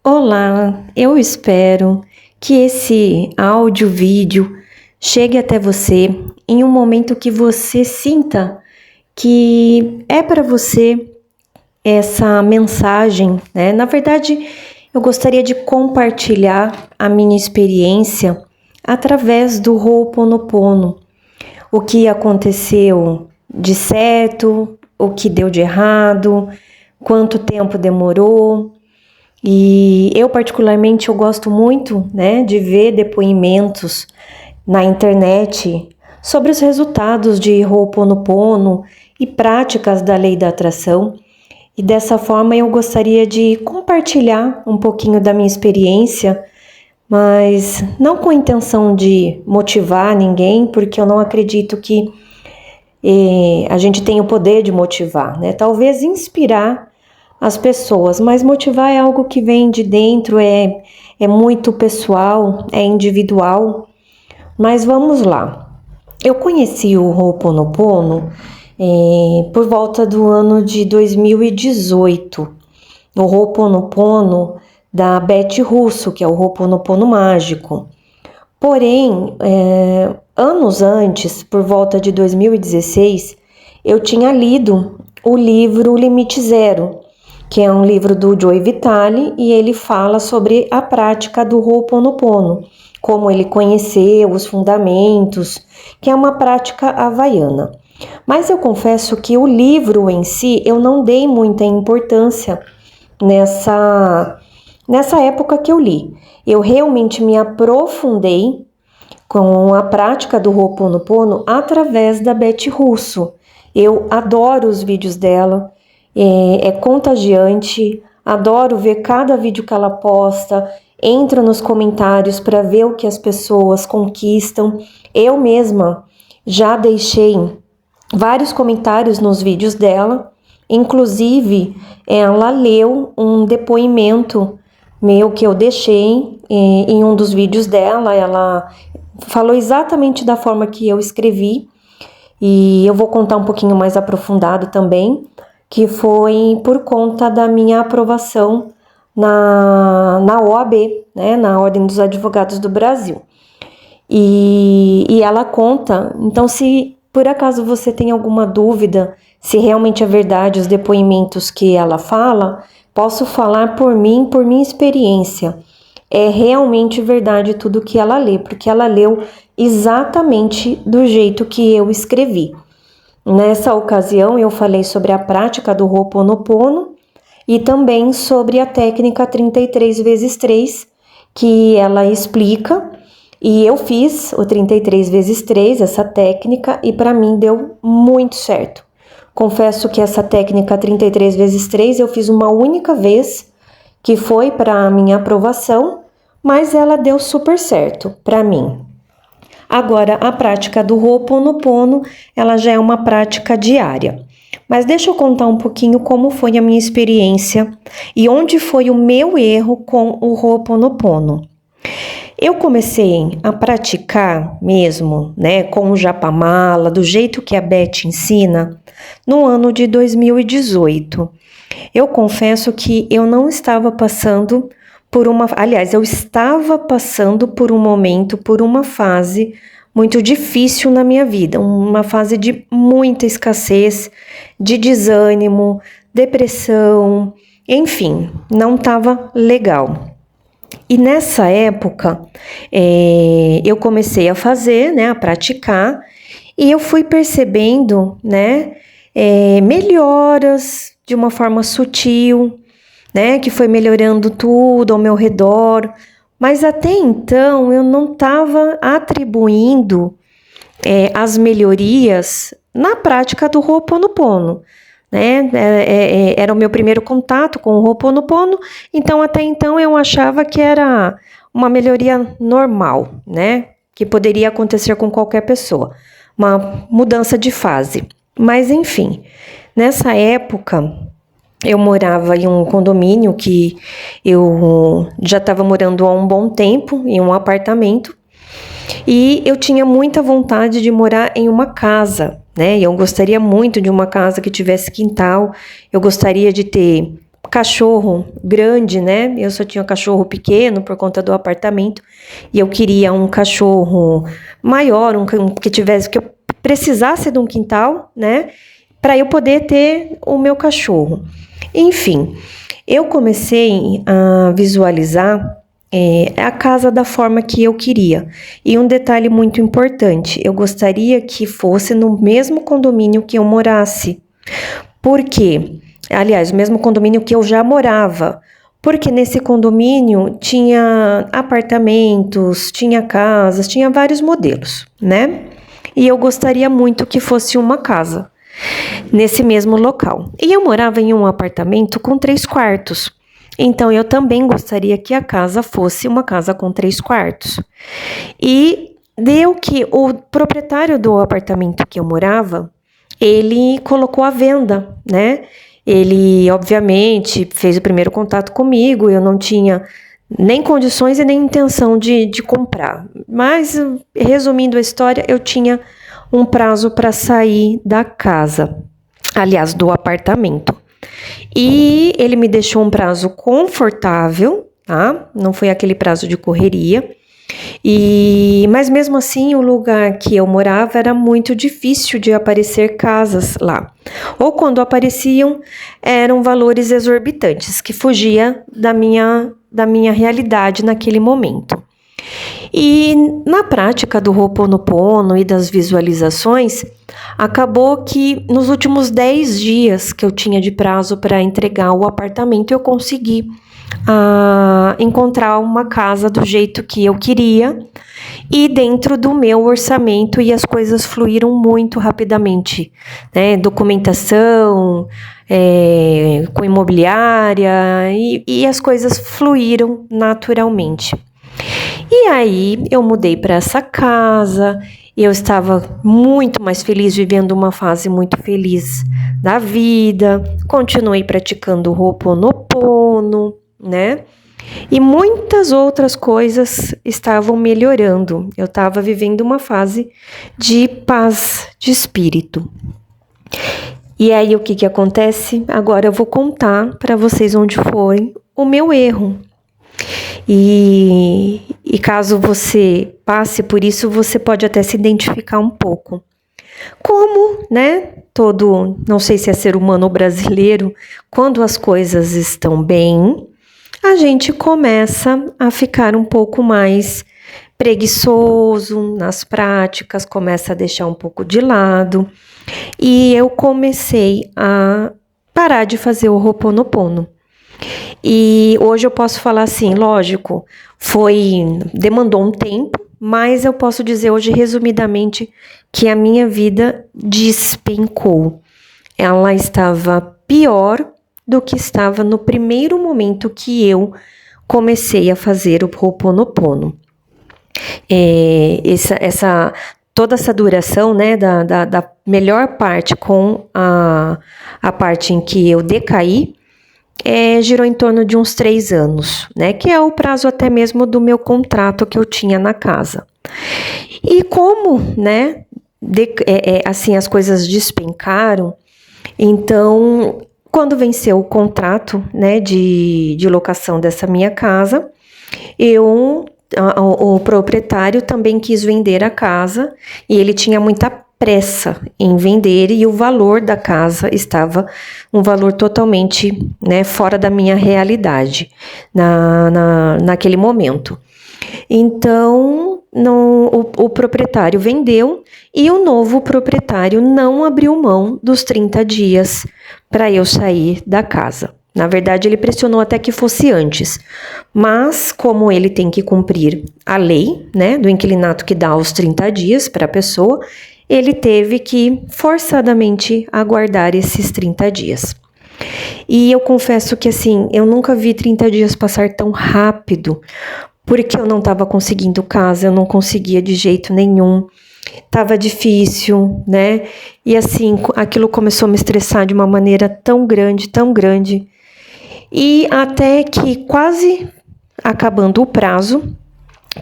Olá, eu espero que esse vídeo chegue até você em um momento que você sinta que é para você essa mensagem, né? Na verdade, eu gostaria de compartilhar a minha experiência através do Ho'oponopono. O que aconteceu de certo, o que deu de errado, quanto tempo demorou. E eu particularmente eu gosto muito, né, de ver depoimentos na internet sobre os resultados de Ho'oponopono e práticas da lei da atração. E dessa forma eu gostaria de compartilhar um pouquinho da minha experiência, mas não com a intenção de motivar ninguém, porque eu não acredito que a gente tem o poder de motivar, né? Talvez inspirar as pessoas, mas motivar é algo que vem de dentro, é muito pessoal, é individual. Mas vamos lá. Eu conheci o Ho'oponopono por volta do ano de 2018. O Ho'oponopono da Beth Russo, que é o Ho'oponopono mágico. Porém, anos antes, por volta de 2016, eu tinha lido o livro Limite Zero, que é um livro do Joe Vitale, e ele fala sobre a prática do Ho'oponopono, como ele conheceu, os fundamentos, que é uma prática havaiana. Mas eu confesso que o livro em si, eu não dei muita importância nessa época que eu li. Eu realmente me aprofundei com a prática do Ho'oponopono através da Beth Russo. Eu adoro os vídeos dela, é contagiante, adoro ver cada vídeo que ela posta, entro nos comentários para ver o que as pessoas conquistam. Eu mesma já deixei vários comentários nos vídeos dela, inclusive ela leu um depoimento meu que eu deixei em um dos vídeos dela. Ela falou exatamente da forma que eu escrevi, e eu vou contar um pouquinho mais aprofundado também, que foi por conta da minha aprovação na OAB, né, na Ordem dos Advogados do Brasil. E ela conta, então se por acaso você tem alguma dúvida se realmente é verdade os depoimentos que ela fala, posso falar por mim, por minha experiência. É realmente verdade tudo que ela lê, porque ela leu exatamente do jeito que eu escrevi. Nessa ocasião eu falei sobre a prática do Ho'oponopono e também sobre a técnica 33x3, que ela explica, e eu fiz o 33x3, essa técnica, e para mim deu muito certo. Confesso que essa técnica 33x3 eu fiz uma única vez, que foi para a minha aprovação, mas ela deu super certo para mim. Agora, a prática do Ho'oponopono, ela já é uma prática diária. Mas deixa eu contar um pouquinho como foi a minha experiência e onde foi o meu erro com o Ho'oponopono. Eu comecei a praticar mesmo, né, com o Japamala, do jeito que a Beth ensina, no ano de 2018. Eu confesso que eu não estava passando eu estava passando por um momento, por uma fase muito difícil na minha vida, uma fase de muita escassez, de desânimo, depressão, enfim, não estava legal. E nessa época, eu comecei a fazer, né, a praticar, e eu fui percebendo, né, melhoras de uma forma sutil, né, que foi melhorando tudo ao meu redor, mas até então eu não estava atribuindo as melhorias na prática do Ho'oponopono, né? Era o meu primeiro contato com o Ho'oponopono, então até então eu achava que era uma melhoria normal, né, que poderia acontecer com qualquer pessoa, uma mudança de fase. Mas enfim, nessa época eu morava em um condomínio que eu já estava morando há um bom tempo, em um apartamento, e eu tinha muita vontade de morar em uma casa, né? Eu gostaria muito de uma casa que tivesse quintal, eu gostaria de ter cachorro grande, né? Eu só tinha um cachorro pequeno por conta do apartamento e eu queria um cachorro maior, um que tivesse, que eu precisasse de um quintal, né? Para eu poder ter o meu cachorro. Enfim, eu comecei a visualizar a casa da forma que eu queria. E um detalhe muito importante, eu gostaria que fosse no mesmo condomínio que eu morasse. Por quê? Aliás, o mesmo condomínio que eu já morava. Porque nesse condomínio tinha apartamentos, tinha casas, tinha vários modelos, né? E eu gostaria muito que fosse uma casa nesse mesmo local. E eu morava em um apartamento com 3 quartos. Então, eu também gostaria que a casa fosse uma casa com 3 quartos. E deu que o proprietário do apartamento que eu morava, ele colocou à venda, né? Ele, obviamente, fez o primeiro contato comigo, eu não tinha nem condições e nem intenção de comprar. Mas, resumindo a história, eu tinha um prazo para sair da casa, aliás, do apartamento. E ele me deixou um prazo confortável, tá? Não foi aquele prazo de correria. Mas mesmo assim, o lugar que eu morava era muito difícil de aparecer casas lá. Ou quando apareciam, eram valores exorbitantes, que fugia da minha realidade naquele momento. E na prática do Ho'oponopono e das visualizações, acabou que nos últimos 10 dias que eu tinha de prazo para entregar o apartamento, eu consegui encontrar uma casa do jeito que eu queria e dentro do meu orçamento, e as coisas fluíram muito rapidamente, né? Documentação, com imobiliária, e as coisas fluíram naturalmente. E aí eu mudei para essa casa, e eu estava muito mais feliz, vivendo uma fase muito feliz da vida, continuei praticando o Ho'oponopono, né? E muitas outras coisas estavam melhorando. Eu estava vivendo uma fase de paz de espírito. E aí o que acontece? Agora eu vou contar para vocês onde foi o meu erro. E caso você passe por isso, você pode até se identificar um pouco. Como, né, não sei se é ser humano ou brasileiro, quando as coisas estão bem, a gente começa a ficar um pouco mais preguiçoso nas práticas, começa a deixar um pouco de lado. E eu comecei a parar de fazer o Ho'oponopono. E hoje eu posso falar assim, lógico, demandou um tempo, mas eu posso dizer hoje resumidamente que a minha vida despencou. Ela estava pior do que estava no primeiro momento que eu comecei a fazer o Ho'oponopono. Toda essa duração, né, da melhor parte com a parte em que eu decaí, girou em torno de uns 3 anos, né? Que é o prazo até mesmo do meu contrato que eu tinha na casa. E como, né? Assim, as coisas despencaram, então, quando venceu o contrato, né? De locação dessa minha casa, o proprietário também quis vender a casa e ele tinha muita pressa em vender, e o valor da casa estava um valor totalmente, né, fora da minha realidade naquele momento. Então, o proprietário vendeu e o novo proprietário não abriu mão dos 30 dias para eu sair da casa. Na verdade, ele pressionou até que fosse antes, mas como ele tem que cumprir a lei, né, do inquilinato que dá os 30 dias para a pessoa, ele teve que forçadamente aguardar esses 30 dias. E eu confesso que assim, eu nunca vi 30 dias passar tão rápido, porque eu não estava conseguindo casa, eu não conseguia de jeito nenhum, estava difícil, né? E assim, aquilo começou a me estressar de uma maneira tão grande, e até que quase acabando o prazo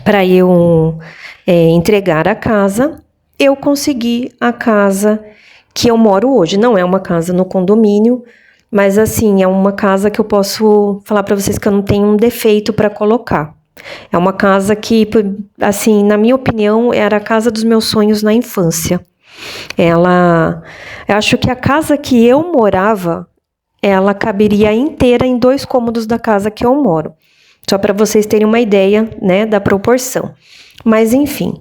para eu entregar a casa, eu consegui a casa que eu moro hoje. Não é uma casa no condomínio, mas assim, é uma casa que eu posso falar para vocês que eu não tenho um defeito para colocar. É uma casa que, assim, na minha opinião, era a casa dos meus sonhos na infância. Eu acho que a casa que eu morava, ela caberia inteira em 2 cômodos da casa que eu moro. Só para vocês terem uma ideia, né, da proporção. Mas enfim.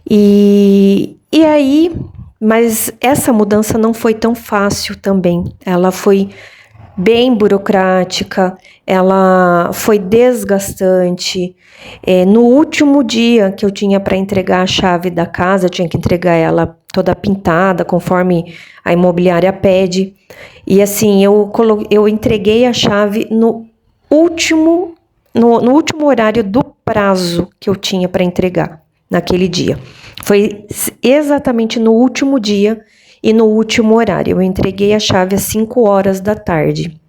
E aí, mas essa mudança não foi tão fácil também. Ela foi bem burocrática, ela foi desgastante. No último dia que eu tinha para entregar a chave da casa, eu tinha que entregar ela toda pintada, conforme a imobiliária pede. E assim, eu entreguei a chave no último horário do prazo que eu tinha para entregar naquele dia. Foi exatamente no último dia e no último horário. Eu entreguei a chave às 5 horas da tarde.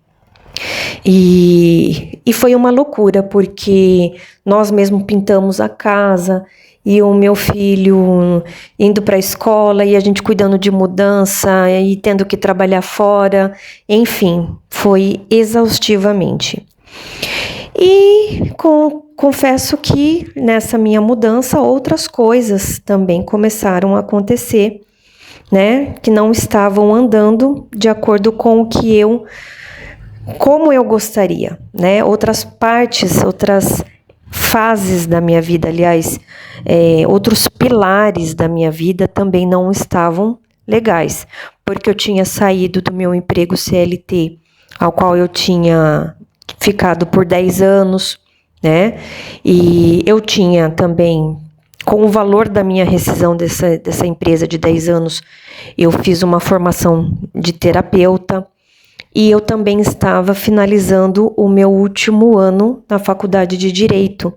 E foi uma loucura, porque nós mesmo pintamos a casa e o meu filho indo para a escola e a gente cuidando de mudança e tendo que trabalhar fora. Enfim, foi exaustivamente. E confesso que nessa minha mudança outras coisas também começaram a acontecer, né, que não estavam andando de acordo com o que como eu gostaria, né? Outras partes, outras fases da minha vida, aliás, outros pilares da minha vida também não estavam legais, porque eu tinha saído do meu emprego CLT, ao qual eu tinha ficado por 10 anos, né? E eu tinha também, com o valor da minha rescisão dessa empresa de 10 anos, eu fiz uma formação de terapeuta e eu também estava finalizando o meu último ano na faculdade de Direito.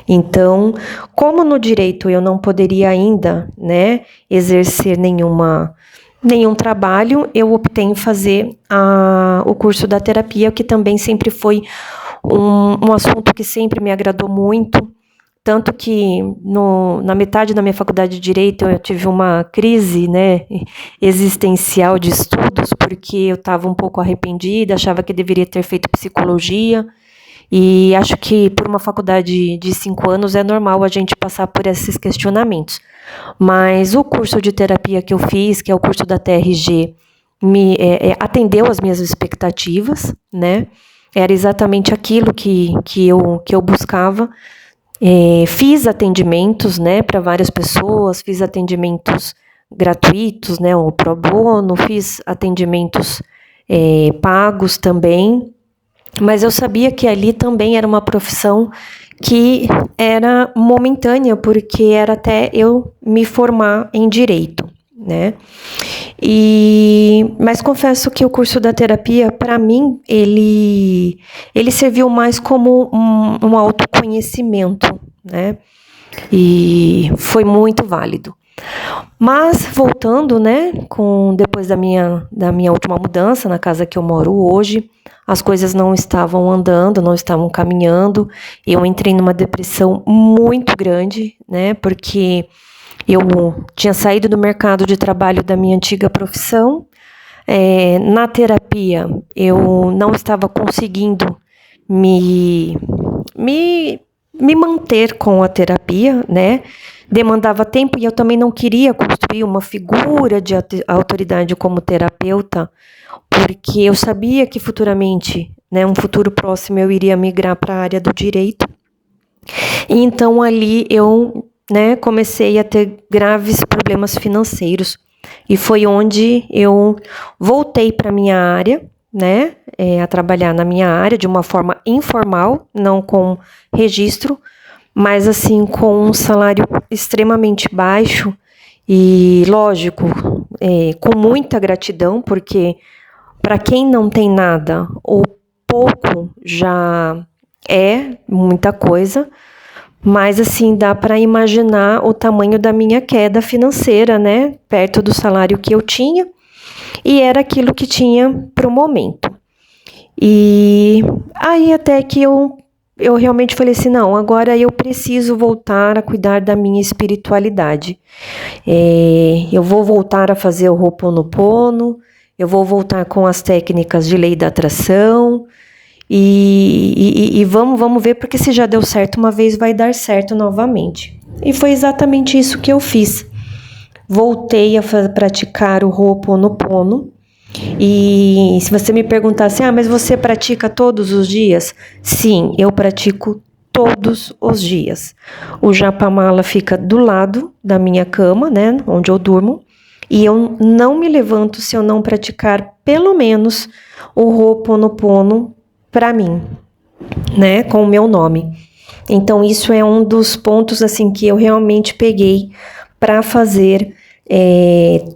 Então, como no direito eu não poderia ainda, né, exercer nenhum trabalho, eu optei em fazer o curso da terapia, que também sempre foi um assunto que sempre me agradou muito. Tanto que na metade da minha faculdade de Direito eu tive uma crise, né, existencial de estudos, porque eu estava um pouco arrependida, achava que deveria ter feito psicologia, e acho que por uma faculdade de 5 anos é normal a gente passar por esses questionamentos. Mas o curso de terapia que eu fiz, que é o curso da TRG, atendeu às minhas expectativas, né? Era exatamente aquilo que eu buscava. Fiz atendimentos, né, para várias pessoas, fiz atendimentos gratuitos, né, o pro bono, fiz atendimentos pagos também, mas eu sabia que ali também era uma profissão que era momentânea, porque era até eu me formar em direito, né? Mas confesso que o curso da terapia, para mim, ele serviu mais como um autoconhecimento, né? E foi muito válido. Mas voltando, né, depois da minha última mudança na casa que eu moro hoje, as coisas não estavam andando, não estavam caminhando. Eu entrei numa depressão muito grande, né, porque eu tinha saído do mercado de trabalho da minha antiga profissão. Na terapia, eu não estava conseguindo me manter com a terapia, né? Demandava tempo e eu também não queria construir uma figura de autoridade como terapeuta, porque eu sabia que futuramente, né, um futuro próximo, eu iria migrar para a área do direito. E então ali eu, né, comecei a ter graves problemas financeiros e foi onde eu voltei para minha área, né, a trabalhar na minha área de uma forma informal, não com registro, mas assim com um salário extremamente baixo e, lógico, com muita gratidão, porque para quem não tem nada, o pouco já é muita coisa, mas assim dá para imaginar o tamanho da minha queda financeira, né, perto do salário que eu tinha, e era aquilo que tinha para o momento. E aí até que eu realmente falei assim, não, agora eu preciso voltar a cuidar da minha espiritualidade. Eu vou voltar a fazer o Ho'oponopono, eu vou voltar com as técnicas de lei da atração e vamos ver, porque se já deu certo uma vez, vai dar certo novamente. E foi exatamente isso que eu fiz. Voltei a praticar o Ho'oponopono. E se você me perguntasse, mas você pratica todos os dias? Sim, eu pratico todos os dias. O Japamala fica do lado da minha cama, né, onde eu durmo, e eu não me levanto se eu não praticar pelo menos o Ho'oponopono para mim, né, com o meu nome. Então isso é um dos pontos assim que eu realmente peguei para fazer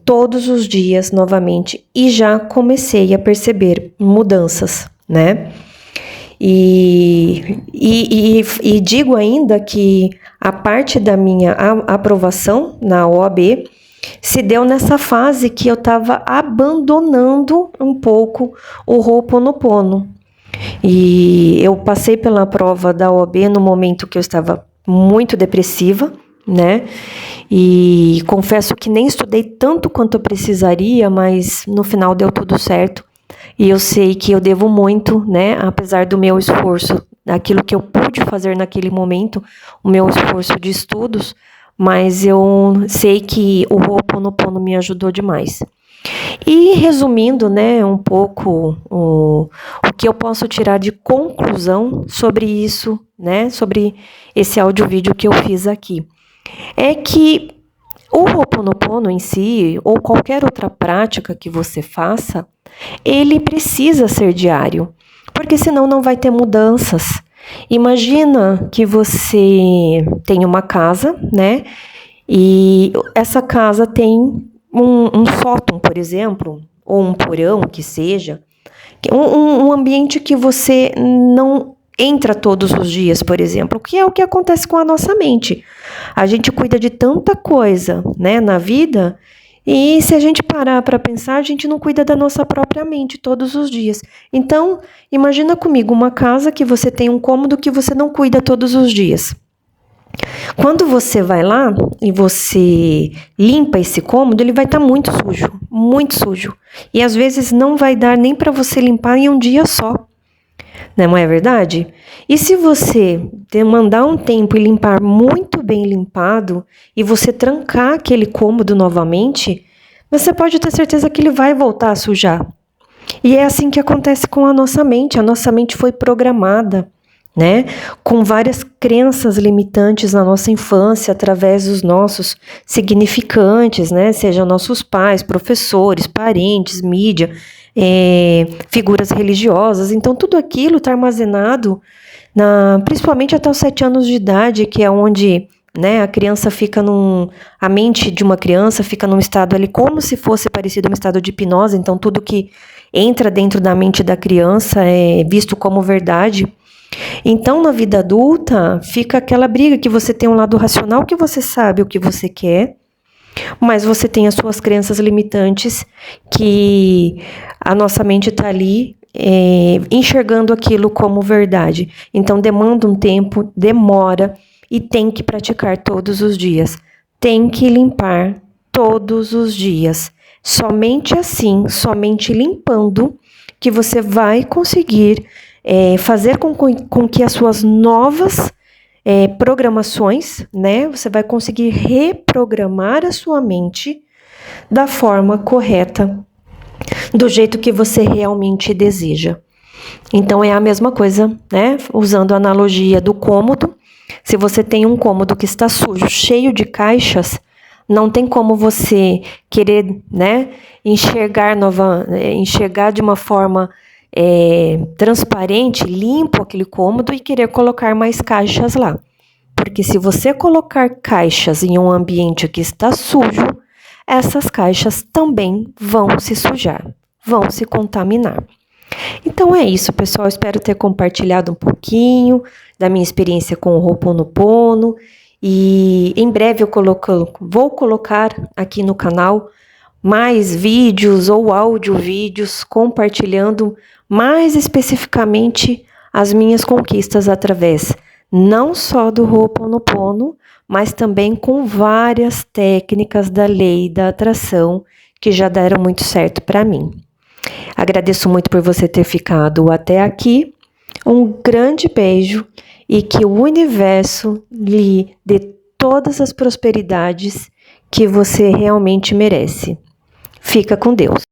todos os dias novamente, e já comecei a perceber mudanças, né? E digo ainda que a parte da minha aprovação na OAB se deu nessa fase que eu estava abandonando um pouco o Ho'oponopono. E eu passei pela prova da OAB no momento que eu estava muito depressiva, né? E confesso que nem estudei tanto quanto eu precisaria, mas no final deu tudo certo. E eu sei que eu devo muito, né? Apesar do meu esforço, daquilo que eu pude fazer naquele momento, o meu esforço de estudos, mas eu sei que o Ho'oponopono me ajudou demais. E resumindo, né, um pouco o que eu posso tirar de conclusão sobre isso, né, sobre esse áudio-vídeo que eu fiz aqui, é que o Ho'oponopono em si, ou qualquer outra prática que você faça, ele precisa ser diário, porque senão não vai ter mudanças. Imagina que você tem uma casa, né, e essa casa tem um sótão, por exemplo, ou um porão, que seja, um ambiente que você não entra todos os dias, por exemplo, que é o que acontece com a nossa mente. A gente cuida de tanta coisa, né, na vida, e se a gente parar para pensar, a gente não cuida da nossa própria mente todos os dias. Então, imagina comigo uma casa que você tem um cômodo que você não cuida todos os dias. Quando você vai lá e você limpa esse cômodo, ele vai estar muito sujo, muito sujo. E às vezes não vai dar nem para você limpar em um dia só. Não é verdade? E se você demandar um tempo e limpar muito bem limpado e você trancar aquele cômodo novamente, você pode ter certeza que ele vai voltar a sujar. E é assim que acontece com a nossa mente. A nossa mente foi programada, né, com várias crenças limitantes na nossa infância, através dos nossos significantes, né, sejam nossos pais, professores, parentes, mídia, figuras religiosas. Então, tudo aquilo está armazenado, principalmente até os 7 anos de idade, que é onde, né, a criança fica a mente de uma criança fica num estado ali como se fosse parecido a um estado de hipnose. Então, tudo que entra dentro da mente da criança é visto como verdade. Então, na vida adulta, fica aquela briga que você tem um lado racional que você sabe o que você quer, mas você tem as suas crenças limitantes que a nossa mente está ali enxergando aquilo como verdade. Então, demanda um tempo, demora e tem que praticar todos os dias. Tem que limpar todos os dias. Somente assim, somente limpando, que você vai conseguir fazer com que as suas novas programações, né? Você vai conseguir reprogramar a sua mente da forma correta, do jeito que você realmente deseja. Então, é a mesma coisa, né? Usando a analogia do cômodo. Se você tem um cômodo que está sujo, cheio de caixas, não tem como você querer, né, enxergar de uma forma transparente, limpo aquele cômodo e querer colocar mais caixas lá. Porque se você colocar caixas em um ambiente que está sujo, essas caixas também vão se sujar, vão se contaminar. Então é isso, pessoal. Espero ter compartilhado um pouquinho da minha experiência com o Ho'oponopono. E em breve eu vou colocar aqui no canal mais vídeos ou áudio-vídeos compartilhando mais especificamente as minhas conquistas através não só do Ho'oponopono, mas também com várias técnicas da lei da atração que já deram muito certo para mim. Agradeço muito por você ter ficado até aqui. Um grande beijo e que o universo lhe dê todas as prosperidades que você realmente merece. Fica com Deus.